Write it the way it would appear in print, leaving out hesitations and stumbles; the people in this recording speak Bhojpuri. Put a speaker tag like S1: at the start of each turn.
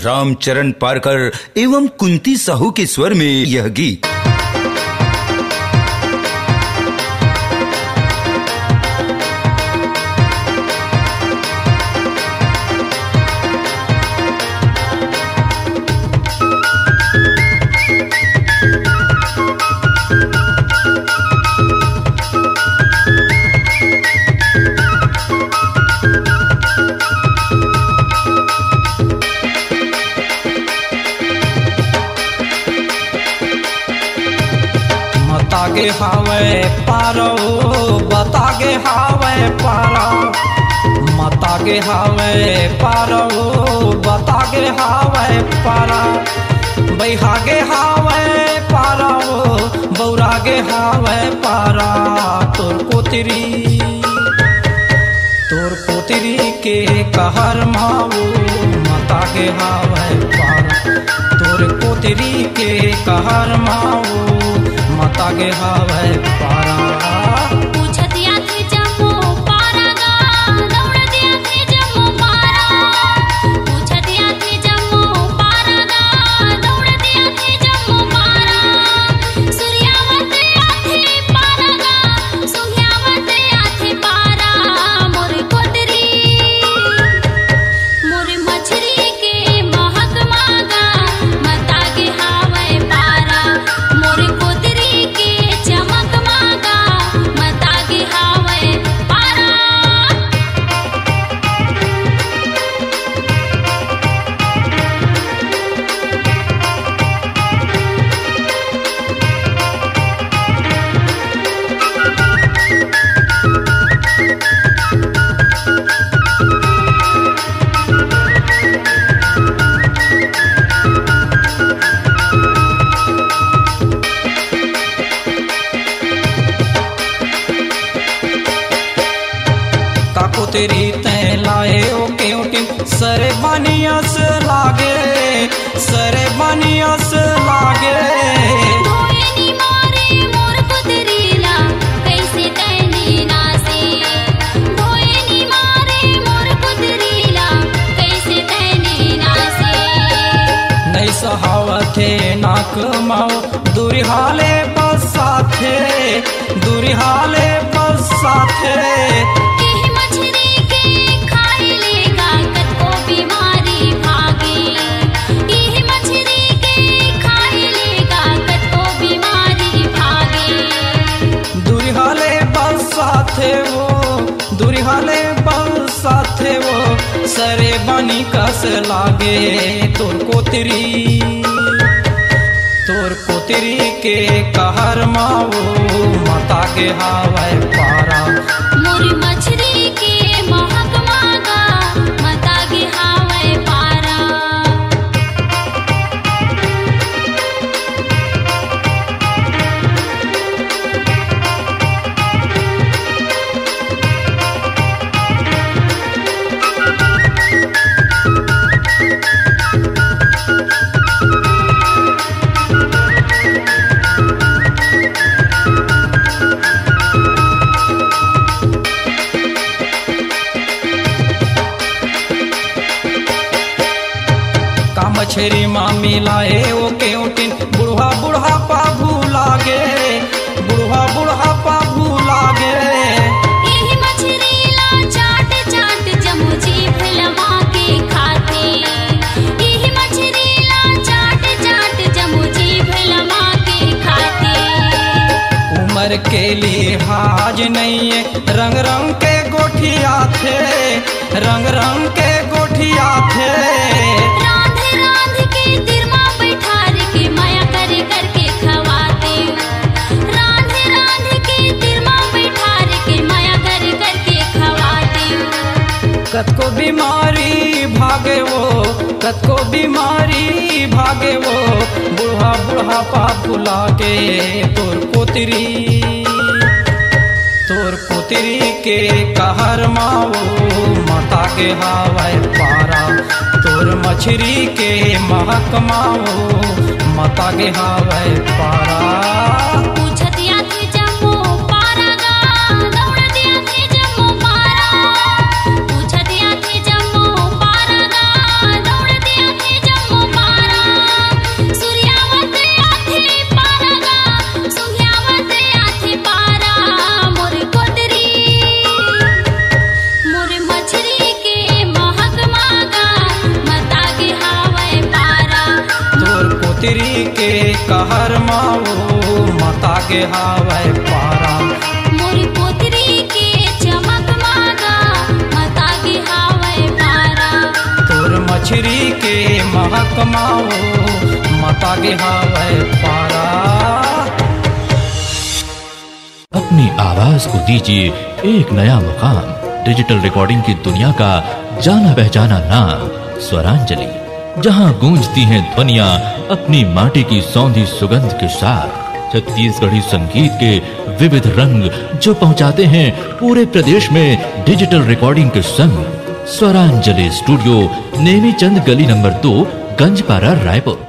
S1: रामचरण पारकर एवं कुंती साहू के स्वर में यह गीत।
S2: बतागे हावे पारो, बतागे हावे पारा, मतागे हावे पारो, बतागे हावे पारा, बैहागे हावे पारा, बौरागे हावे पारा। तोर पोतरी के कहर माऊ मतागे हावे पारा, तोर पोतरी के कहर माऊ मतागे हावे पारा। तेरी तय लाए ओ क्योंकि सरे बनियस लागे, सरे बनियस लागे।
S3: धोएनी मारे मोर कुदरीला कैसे तैनी नासे, धोएनी मारे मोर कुदरीला कैसे तैनी नासे।
S2: नहीं सहावथे नाक माओ दुरिहाले बसाथे, दुरिहाले बसाथे। दुरिहाले बल साथे वो सरे बनी कस लागे। तोर कोतरी के कहर माओ मतागे हावे पारा,
S3: मोरी मछली के महक मागा मतागे हावे पारा।
S2: मछरी मामी लाए ओ केउटिन बुढ़ा बुढ़ा पाभू लागे, बुढ़ा बुढ़ा पाभू लागे।
S3: यही मछली ला चाट चाट जमुजी फिल्मा के खाते, यही मछली ला चाट चाट जमुजी फिल्मा के खाते।
S2: उम्र के लिहाज नहीं है, रंग रंग के गोठिया थे, रंग रंग के गोठिया थे। कतको बीमारी भागे वो, कतको बीमारी भागे वो, बुढ़ा बुढ़ा पापू लागे। तोर पोतरी के कहर माओ मतागे हावे पारा, तोर मछरी के महक माओ मतागे हावे पारा। के हावे पारा।
S3: मोरी पोतरी के चमक मागा मता गे हावे पारा।
S2: तोर मछरी के महक माओ मता गे हावे पारा।
S4: अपनी आवाज को दीजिए एक नया मुकाम। डिजिटल रिकॉर्डिंग की दुनिया का जाना पहचाना नाम स्वरांजलि, जहां गूंजती हैं ध्वनियां अपनी माटी की सौंधी सुगंध के साथ। छत्तीसगढ़ी संगीत के विविध रंग जो पहुंचाते हैं पूरे प्रदेश में डिजिटल रिकॉर्डिंग के संग। स्वरांजलि स्टूडियो, नेमीचंद गली नंबर 2, गंजपारा, रायपुर।